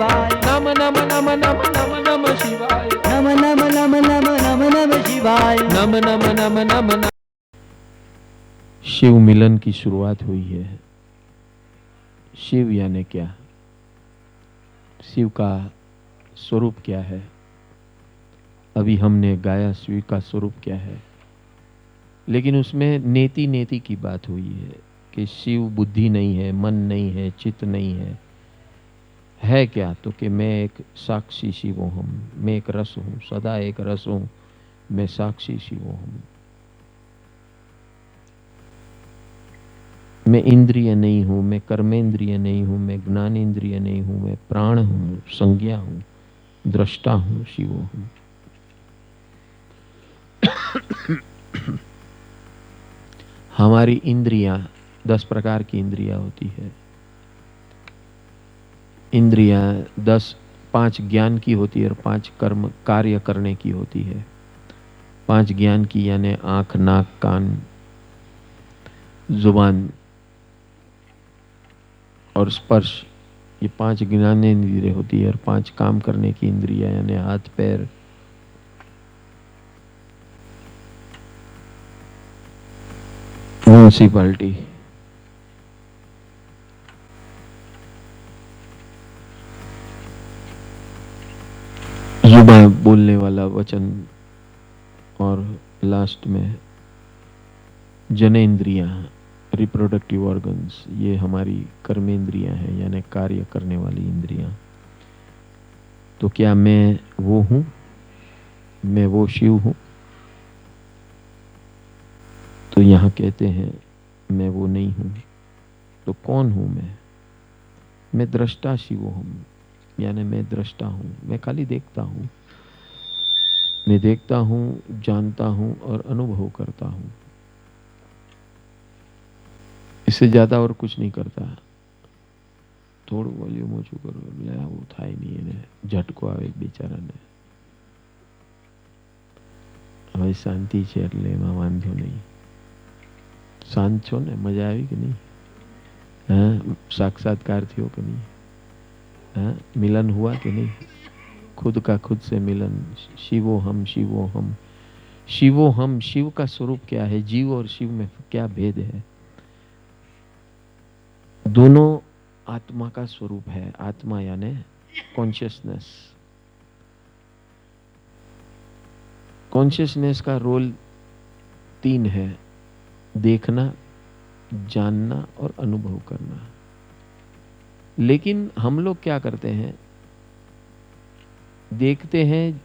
शिवाय, नम नम नम नम नम नम शिवाय, नम नम नम नम नम नम शिवाय, नम नम नम नम नम। शिव मिलन की शुरुआत हुई है। शिव यानी क्या? शिव का स्वरूप क्या है? अभी हमने गाया शिव का स्वरूप क्या है, लेकिन उसमें नेति नेति की बात हुई है कि शिव बुद्धि नहीं है, मन नहीं है, चित्त नहीं है क्या? तो कि मैं एक साक्षी शिव हूँ, मैं एक रस हूँ, सदा एक रस हूँ, मैं साक्षी शिव हूँ। मैं इंद्रिय नहीं हूँ, मैं कर्मेंद्रिय नहीं हूँ, मैं ज्ञानेंद्रिय नहीं हूँ, मैं प्राण हूँ, संज्ञा हूँ, दृष्टा हूँ, शिव हूँ। हमारी इंद्रियां 10 प्रकार की इंद्रियां होती है। इंद्रियां 10, 5 ज्ञान की होती है और 5 कर्म कार्य करने की होती है। 5 ज्ञान की यानी आंख, नाक, कान, जुबान और स्पर्श, ये 5 ज्ञानेंद्रिय होती है। और 5 काम करने की इंद्रियां यानी हाथ, पैर, म्यूनिसिपैलिटी। जुबान बोलने वाला वचन, और लास्ट में जनेंद्रियां, रिप्रोडक्टिव ऑर्गन्स, ये हमारी कर्मेंद्रियां हैं यानी कार्य करने वाली इंद्रियां। तो क्या मैं वो हूं? मैं वो शिव हूं? तो यहां कहते हैं मैं वो नहीं हूं। तो कौन हूं मैं? मैं दृष्टा शिव हूं, यानी मैं दृष्टा हूं। मैं खाली देखता हूं, मैं देखता हूं, जानता हूं और अनुभव करता हूं। इससे ज्यादा और कुछ नहीं करता। થોડું વોલ્યુમ ઓછું કરો એટલે આવું થાય નહીં, એને ઝટકો આવે બિચારાને. હવે શાંતિ છે એટલે એમાં વાંધો નહીં. શાંત છો ને? મજા આવી કે નહીં? हाँ, साक्षात्कार थयो कि नहीं? हाँ, मिलन हुआ कि नहीं? खुद का खुद से मिलन। शिवो हम, शिवो हम, शिवो हम। शिव का स्वरूप क्या है? जीव और शिव में क्या भेद है? दोनों आत्मा का स्वरूप है। आत्मा यानी कॉन्शियसनेस। कॉन्शियसनेस का रोल 3 है: देखना, जानना और अनुभव करना। लेकिन हम लोग क्या करते हैं? देखते हैं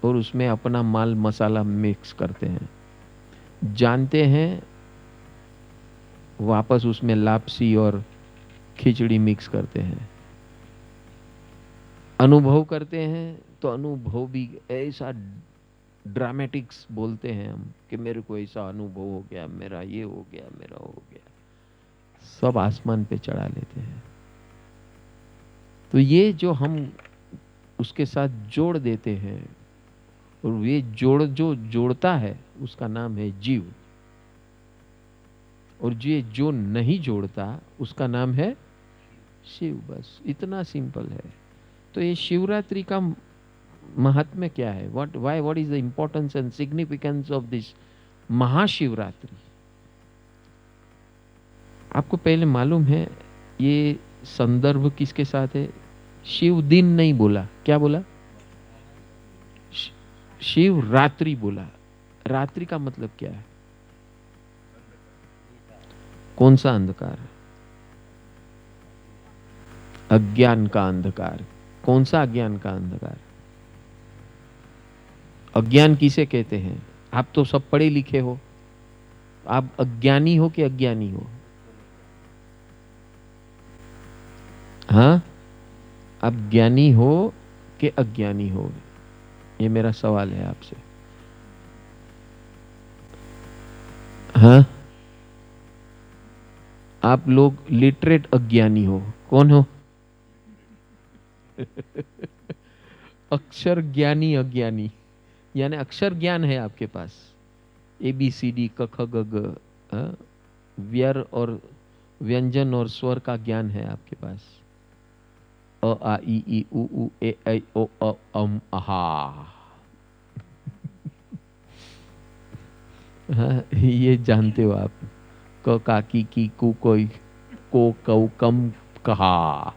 और उसमें अपना माल मसाला मिक्स करते हैं। जानते हैं, वापस उसमें लापसी और खिचड़ी मिक्स करते हैं। अनुभव करते हैं तो अनुभव भी ऐसा ड्रामेटिक्स बोलते हैं हम कि मेरे को ऐसा अनुभव हो गया, मेरा ये हो गया, मेरा हो गया। सब आसमान पे चढ़ा लेते हैं। तो ये जो हम उसके साथ जोड़ देते हैं, और ये जोड़ जो जोड़ता है उसका नाम है जीव, और ये जो नहीं जोड़ता उसका नाम है शिव। बस इतना सिंपल है। तो ये शिवरात्रि का महात्म्य क्या है? What is the importance and significance of this Mahashivratri? आपको पहले मालूम है ये संदर्भ किसके साथ है? शिव दिन नहीं बोला, क्या बोला? शिव रात्रि बोला। रात्रि का मतलब क्या है? कौन सा अंधकार? अज्ञान का अंधकार। कौन सा अज्ञान का अंधकार? अज्ञान किसे कहते हैं? आप तो सब पढ़े लिखे हो, आप अज्ञानी हो कि अज्ञानी हो? हाँ, आप ज्ञानी हो कि अज्ञानी हो? ये मेरा सवाल है आपसे। हाँ, आप लोग लिटरेट अज्ञानी हो। कौन हो? अक्षर ज्ञानी अज्ञानी, यानी अक्षर ज्ञान है आपके पास, ABCD क ख ग घ, हाँ? व्यर और व्यंजन और स्वर का ज्ञान है आपके पास। अ आ इ ई उ ऊ ए ऐ ओ औ आहा। हाँ, ये जानते हो आप। क का की कु कोई को कौ कम कहा।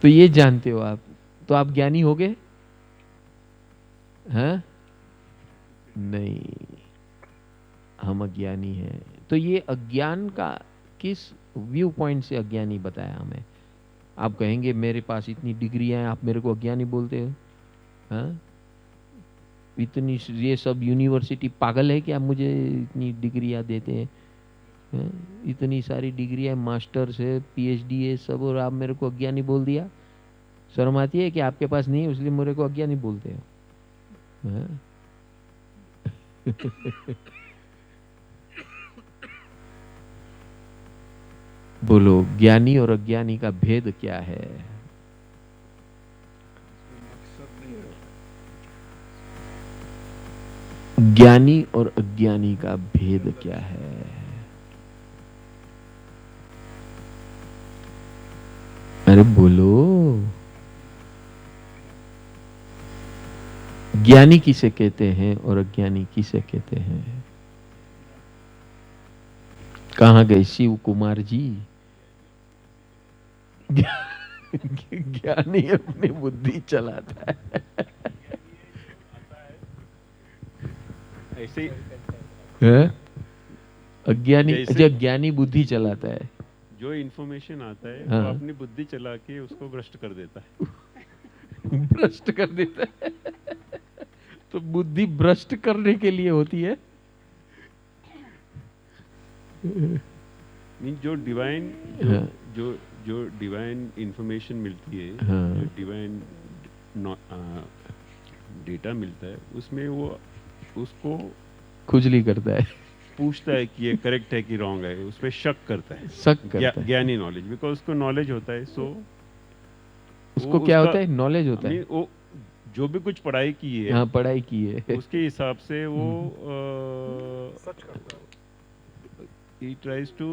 तो ये जानते हो आप, तो आप ज्ञानी हो गए। हैं? नहीं, हम अज्ञानी हैं। तो ये अज्ञान का किस व्यू पॉइंट से अज्ञानी बताया हमें? आप कहेंगे मेरे पास इतनी डिग्रियां हैं, आप मेरे को अज्ञानी बोलते हो? हाँ, इतनी ये सब यूनिवर्सिटी पागल है कि आप मुझे इतनी डिग्रियां देते हैं? हैं? इतनी सारी डिग्रियां, मास्टर्स है, पीएचडी है सब, और आप मेरे को अज्ञानी बोल दिया। शर्म आती है कि आपके पास नहीं है इसलिए मेरे को अज्ञानी बोलते हो? हैं? बोलो, ज्ञानी और अज्ञानी का भेद क्या है? ज्ञानी और अज्ञानी का भेद क्या है? अरे बोलो। ज्ञानी किसे कहते हैं और अज्ञानी किसे कहते हैं? कहाँ गए शिव कुमार जी? ज्ञानी अपनी बुद्धि चलाता है। ऐसे ही हैं? अज्ञानी, जैसे- अच्छा, ज्ञानी बुद्धि चलाता है। जो इन्फॉर्मेशन आता है हाँ। वो अपनी बुद्धि चला के उसको भ्रष्ट कर देता है। भ्रष्ट कर देता है। तो बुद्धि भ्रष्ट करने के लिए होती है। मीन जो डिवाइन हाँ। जो जो डिवाइन इंफॉर्मेशन मिलती है, हाँ। जो डिवाइन डेटा मिलता है, उसमें वो उसको खुजली करता है, पूछता है कि ये करेक्ट है कि रॉन्ग है, उसमें शक करता है। शक करता है। ज्ञानी नॉलेज, बिकॉज उसको नॉलेज होता है, सो उसको क्या होता है? नॉलेज होता है। वो जो भी कुछ पढ़ाई की है, हाँ, पढ़ाई की है। उसके हिसाब से वो he tries to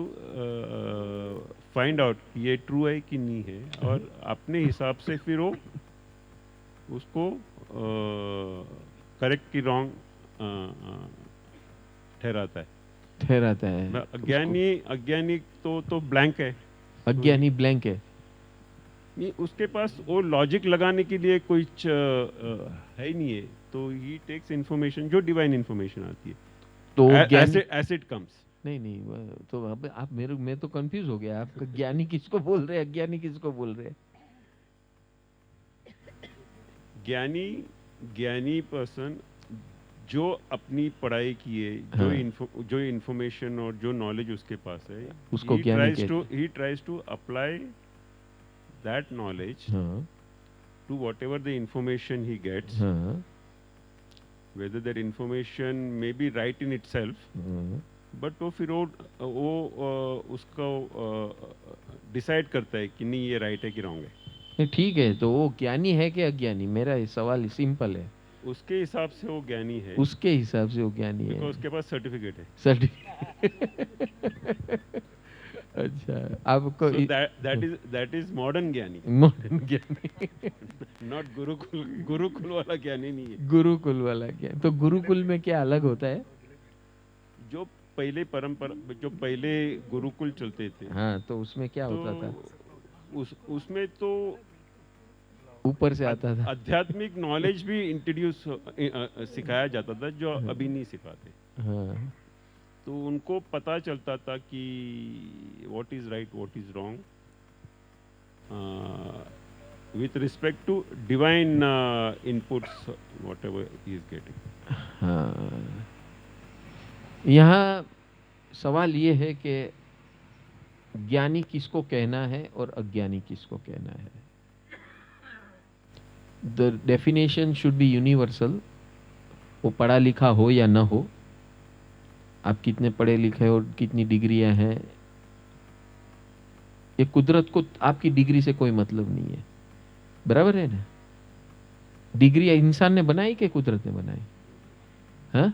find out ये ट्रू है कि नहीं है, और अपने हिसाब से फिर वो उसको करेक्ट की रॉन्ग ठहराता है। ठहराता है। अज्ञानी तो ब्लैंक है। अज्ञानी ब्लैंक है। नहीं, उसके पास वो लॉजिक लगाने के लिए कोई है ही नहीं है, तो ही टेक्स इन्फॉर्मेशन, जो डिवाइन इन्फॉर्मेशन आती है, तो एज इट कम्स। नहीं, तो अब आप मैं तो कंफ्यूज हो गया। आप ज्ञानी किसको बोल रहे हैं, अज्ञानी किसको बोल रहे हैं? ज्ञानी पर्सन जो अपनी पढ़ाई की है, हाँ। जो इन्फॉर्मेशन और जो नॉलेज उसके पास है, उसको ज्ञानी he tries to apply that knowledge हाँ। to whatever the information he gets, हाँ। whether that information may be right in itself, हाँ। बट वो फिर वो उसको डिसाइड करता है कि नहीं ये राइट है कि रॉन्ग है। नहीं, ठीक है, तो वो ज्ञानी है कि अज्ञानी? मेरा ये सवाल सिंपल है। उसके हिसाब से वो ज्ञानी है, उसके हिसाब से वो ज्ञानी है, उसके पास सर्टिफिकेट है। अच्छा, आपको So that is मॉडर्न ज्ञानी, मॉडर्न ज्ञानी। नॉट गुरुकुल वाला ज्ञानी नहीं है। गुरुकुल वाला ज्ञान। तो गुरुकुल में क्या अलग होता है? जो पहले गुरुकुल चलते थे, हाँ, तो उसमें क्या तो होता था? उसमें तो ऊपर से आता था। आध्यात्मिक नॉलेज भी इंट्रोड्यूस सिखाया जाता था, जो अभी नहीं सिखाते। हाँ। तो उनको पता चलता था कि what is right, what is wrong, with respect to divine inputs, whatever he is getting. हाँ, यहाँ सवाल ये है कि ज्ञानी किसको कहना है और अज्ञानी किसको कहना है? The definition should be universal. वो पढ़ा लिखा हो या ना हो, आप कितने पढ़े लिखे हो, कितनी डिग्रियां हैं, ये कुदरत को आपकी डिग्री से कोई मतलब नहीं है। बराबर है ना? डिग्री इंसान ने बनाई कि कुदरत ने बनाई? हाँ,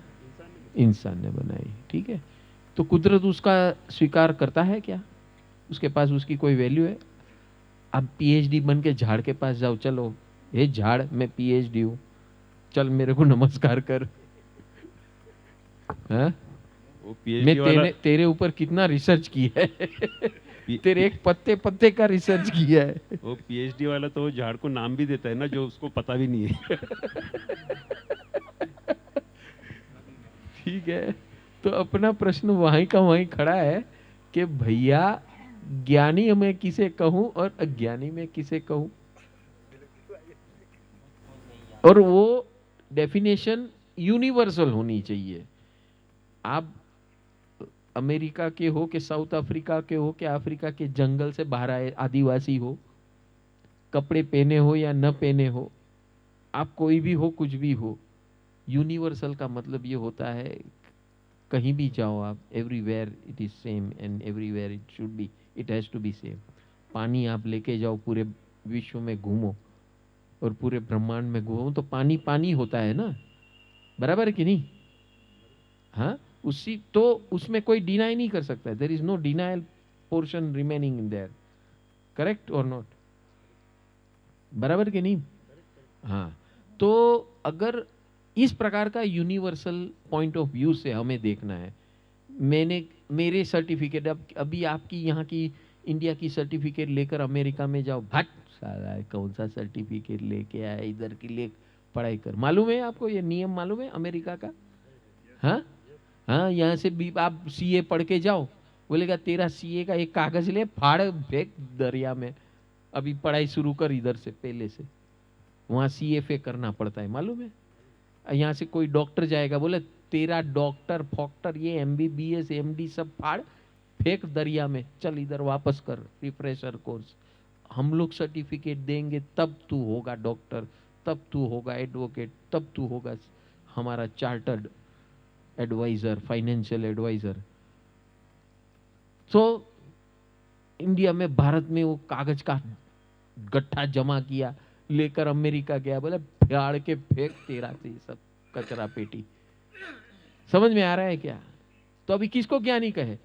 इंसान ने बनाई। ठीक है, तो कुदरत उसका स्वीकार करता है क्या? उसके पास उसकी कोई वैल्यू है? आप पीएचडी बन के झाड़ के पास जाओ, चलो ये झाड़ मैं पीएचडी हूँ, चल मेरे को नमस्कार कर। हाँ? वो मैं पीएचडी वाला तेरे ऊपर कितना रिसर्च किया है। पी- तेरे एक पत्ते पत्ते का रिसर्च किया है। वो पीएचडी वाला तो वो झाड़ को नाम भी देता है ना, जो उसको पता भी नहीं है। ठीक है, तो अपना प्रश्न वहीं का वहीं खड़ा है कि भैया ज्ञानी मैं किसे कहूं और अज्ञानी मैं किसे कहूं, और वो डेफिनेशन यूनिवर्सल होनी चाहिए। आप अमेरिका के हो कि साउथ अफ्रीका के हो कि अफ्रीका के जंगल से बाहर आए आदिवासी हो, कपड़े पहने हो या न पहने हो, आप कोई भी हो, कुछ भी हो, यूनिवर्सल का मतलब ये होता है कहीं भी जाओ आप, everywhere it is same and everywhere it should be, it has to be same. पानी आप लेके जाओ, पूरे विश्व में घूमो और पूरे ब्रह्मांड में घूमो, तो पानी पानी होता है ना, बराबर है कि नहीं? हाँ, उसी तो उसमें कोई डिनाई नहीं कर सकता, there is no denial portion remaining in there, correct और नॉट, बराबर कि नहीं? हाँ, तो अगर इस प्रकार का यूनिवर्सल पॉइंट ऑफ व्यू से हमें देखना है, मेरे सर्टिफिकेट, अब अभी आपकी यहाँ की इंडिया की सर्टिफिकेट लेकर अमेरिका में जाओ, भट साला कौन सा सर्टिफिकेट लेके आया, इधर की ले पढ़ाई कर। मालूम है आपको ये नियम, मालूम है अमेरिका का? हाँ हाँ, यहाँ से भी आप सीए पढ़ के जाओ, बोलेगा तेरा सीए का एक कागज ले, फाड़ फेंक दरिया में, अभी पढ़ाई शुरू कर इधर से पहले से। वहाँ सीएफए करना पड़ता है, मालूम है? यहाँ से कोई डॉक्टर जाएगा, बोले तेरा डॉक्टर फॉक्टर ये एमबीबीएस एमडी सब फाड़ फेंक दरिया में, चल इधर वापस कर रिफ्रेशर कोर्स। हम लोग सर्टिफिकेट देंगे तब तू होगा डॉक्टर, तब तू होगा एडवोकेट, तब तू होगा हमारा चार्टर्ड एडवाइजर, फाइनेंशियल एडवाइजर। तो इंडिया में, भारत में वो कागज का गट्ठा जमा किया, लेकर अमेरिका गया, बोले फाड़ के फेंक तेरा से सब कचरा पेटी। समझ में आ रहा है क्या? तो अभी किसको ज्ञानी कहे?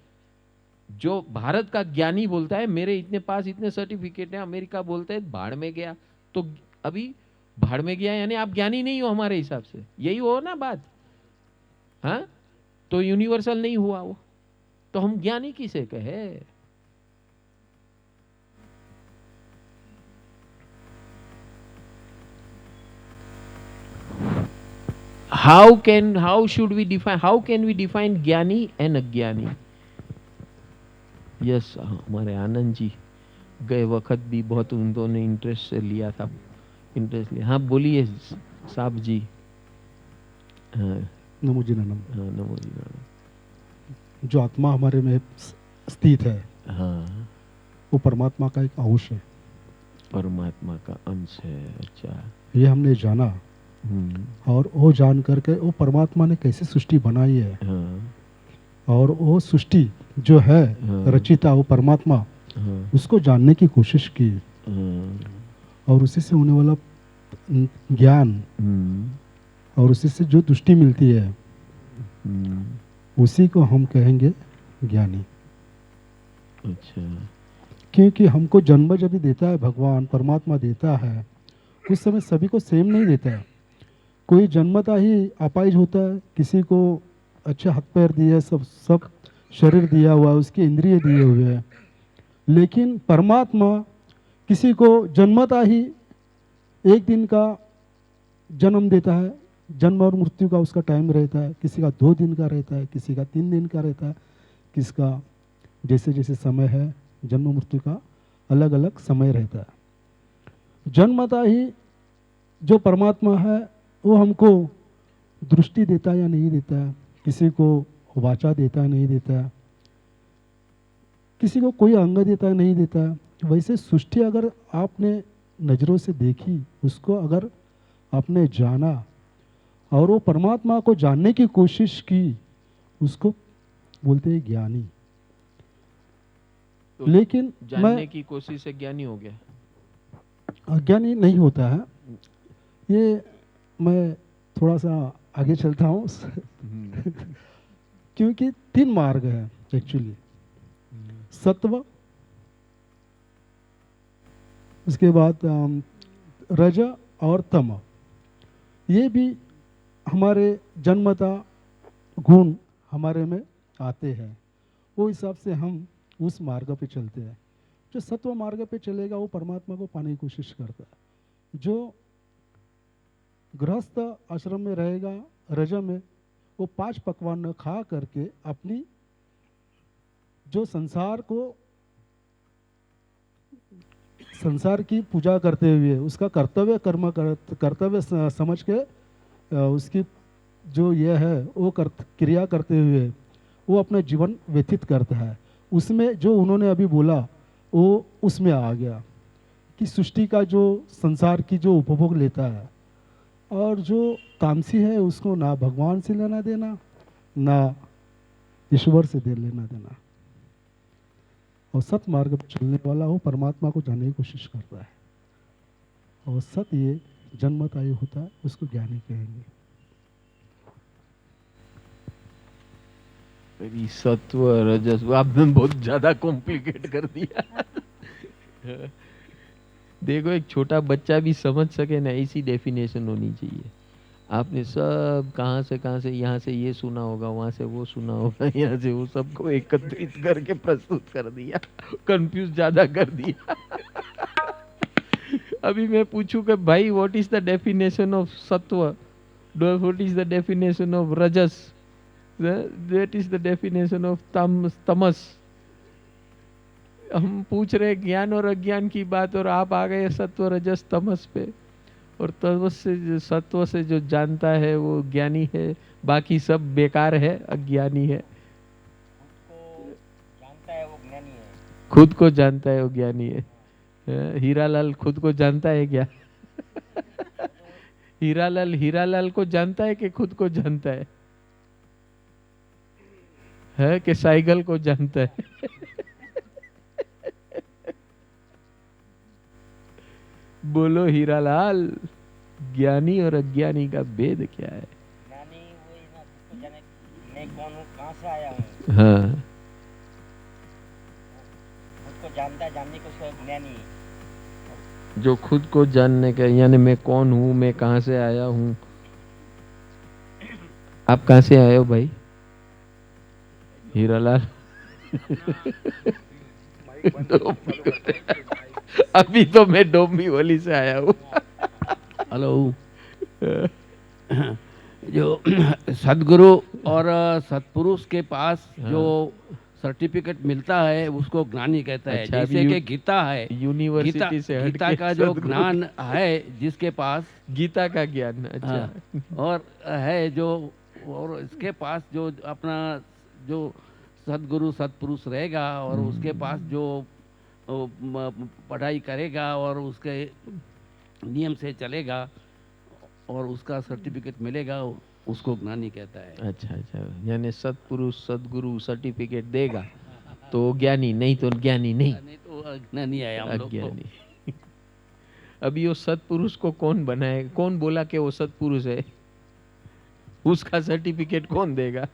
जो भारत का ज्ञानी बोलता है मेरे इतने पास इतने सर्टिफिकेट है, अमेरिका बोलता है भाड़ में गया, तो अभी भाड़ में गया यानी आप ज्ञानी नहीं हो हमारे हिसाब से, यही हो ना बात? हाँ, तो यूनिवर्सल नहीं हुआ वो, तो हम ज्ञानी किसे कहे? how can we define ज्ञानी एंड अज्ञानी? यस, हमारे आनंद जी गए वक्त भी बहुत उन्होंने इंटरेस्ट से लिया था, इंटरेस्ट लिया। हाँ बोलिए साहब जी। हाँ नमो जी नमः। हाँ, नमो जी नमः। जो आत्मा हमारे में स्थित है, हाँ, वो परमात्मा का एक अंश है, परमात्मा का अंश है। अच्छा, ये हमने जाना, और वो जान करके वो परमात्मा ने कैसे सृष्टि बनाई है, हाँ, और वो सृष्टि जो है हाँ, रचिता, वो परमात्मा, हाँ, उसको जानने की कोशिश की, हाँ, और उसी से होने वाला ज्ञान, और उसी से जो दृष्टि मिलती है, उसी को हम कहेंगे ज्ञानी। अच्छा, क्योंकि हमको जन्म जब भी देता है भगवान परमात्मा देता है, उस समय सभी को सेम नहीं देता है। कोई जन्मता ही अपाहिज होता है, किसी को अच्छे हाथ पैर दिए, सब शरीर दिया हुआ है, उसके इंद्रिय दिए हुए हैं, लेकिन परमात्मा किसी को जन्मता ही एक दिन का जन्म देता है, जन्म और मृत्यु का उसका टाइम रहता है, किसी का 2 दिन का रहता है, किसी का 3 दिन का रहता है, किसका जैसे जैसे समय है जन्म मृत्यु का अलग अलग समय रहता है। जन्मता ही जो परमात्मा है वो हमको दृष्टि देता है या नहीं देता है, किसी को वाचा देता है नहीं देता है, किसी को कोई अंग देता है नहीं देता है। वैसे सृष्टि अगर आपने नज़रों से देखी, उसको अगर आपने जाना और वो परमात्मा को जानने की कोशिश की, उसको बोलते हैं ज्ञानी। तो लेकिन जानने की कोशिश से ज्ञानी हो गया, अज्ञानी नहीं होता है। ये मैं थोड़ा सा आगे चलता हूँ क्योंकि 3 मार्ग है एक्चुअली, सत्व, उसके बाद रज और तम, ये भी हमारे जन्मता गुण हमारे में आते हैं, वो हिसाब से हम उस मार्ग पे चलते हैं। जो सत्व मार्ग पे चलेगा वो परमात्मा को पाने की कोशिश करता है। जो गृहस्थ आश्रम में रहेगा रज में, वो 5 पकवान खा करके अपनी जो संसार की पूजा करते हुए उसका कर्तव्य कर्तव्य समझ के उसकी जो ये है वो क्रिया करते हुए वो अपना जीवन व्यतीत करता है। उसमें जो उन्होंने अभी बोला वो उसमें आ गया कि सृष्टि का जो संसार की जो उपभोग लेता है, और जो तामसी है उसको ना भगवान से लेना देना ना ईश्वर से दे लेना देना, और सत मार्ग पर चलने वाला वो परमात्मा को जानने की कोशिश करता है। और सत ये जन्मतायी होता है, उसको ज्ञानी कहेंगे। अभी सत्व रजस आपने बहुत ज्यादा कॉम्प्लिकेट कर दिया। देखो एक छोटा बच्चा भी समझ सके ना, ऐसी डेफिनेशन होनी चाहिए। आपने सब कहाँ से यहाँ से ये सुना होगा, वहां से वो सुना होगा, यहाँ से वो सबको एकत्रित करके प्रस्तुत कर दिया, कंफ्यूज ज्यादा कर दिया। अभी मैं पूछूं कि भाई what is the definition of sattva, what is the definition of rajas, what is the definition of tamas. हम पूछ रहे ज्ञान और अज्ञान की बात और आप आ गए सत्व रजस तमस पे। और तमस से सत्व से जो जानता है वो ज्ञानी है, बाकी सब बेकार है, अज्ञानी है। खुद को जानता है वो ज्ञानी है। हीरालाल खुद को जानता है क्या? हीरालाल को जानता है कि खुद को जानता है कि साइकिल को जानता है? बोलो हीरालाल, ज्ञानी और अज्ञानी का भेद क्या है? ज्ञानी वही ना, खुद को जाने मैं कौन हूँ, कहाँ से आया हूँ। हाँ, खुद को जानता है, जानने को उसको ज्ञानी। जो खुद को जानने का, यानी मैं कौन हूँ, मैं कहाँ से आया हूँ। आप कहाँ से आए हो भाई हीरालाल? अभी तो मैं डोंबिवली से आया हूँ। हेलो। जो सदगुरु और सत्पुरुष के पास जो सर्टिफिकेट मिलता है उसको ज्ञानी कहता है। अच्छा, जैसे कि गीता है, यूनिवर्सिटी से हट गीता के का जो सद्गुरु। ज्ञान है जिसके पास, गीता का ज्ञान। अच्छा। हाँ, और है जो, और इसके पास जो अपना जो सदगुरु सत्पुरुष रहेगा और उसके पास जो पढ़ाई करेगा और उसके नियम से चलेगा और उसका सर्टिफिकेट मिलेगा, उसको ज्ञानी कहता है। अच्छा, यानी सत्पुरुष सदगुरु सर्टिफिकेट देगा तो ज्ञानी, नहीं तो ज्ञानी नहीं। नहीं तो अज्ञानी है हम लोग को। अज्ञानी। अभी वो सत्पुरुष को कौन बनाए? कौन बोला कि वो सत्पुरुष है? उसका सर्टिफिकेट कौन देगा?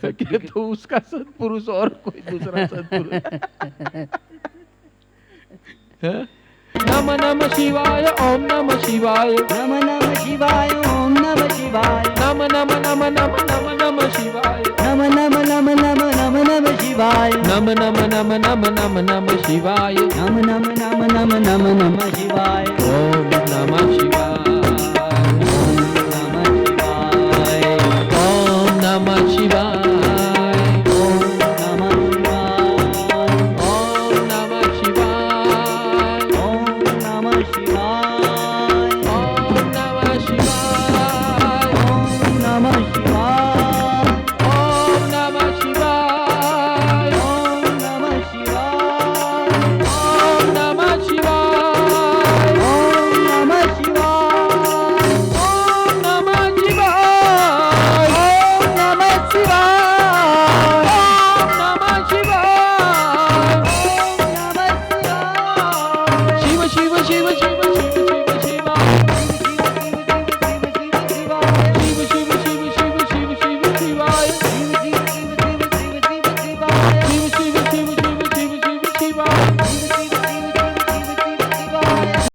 कि तो उसका सत्पुरुष और कोई दूसरा सत्पुरुष। नम नम शिवाय, ओम नम शिवाय, नम नम शिवाय, ओम नम शिवाय, नम नम नम नम नम नम शिवाय, नम नम नम नम नम नम शिवाय, नम नम नम नम नम नम शिवाय, नम नम नम नम नम नम शिवाय, ओम नमः शिवाय।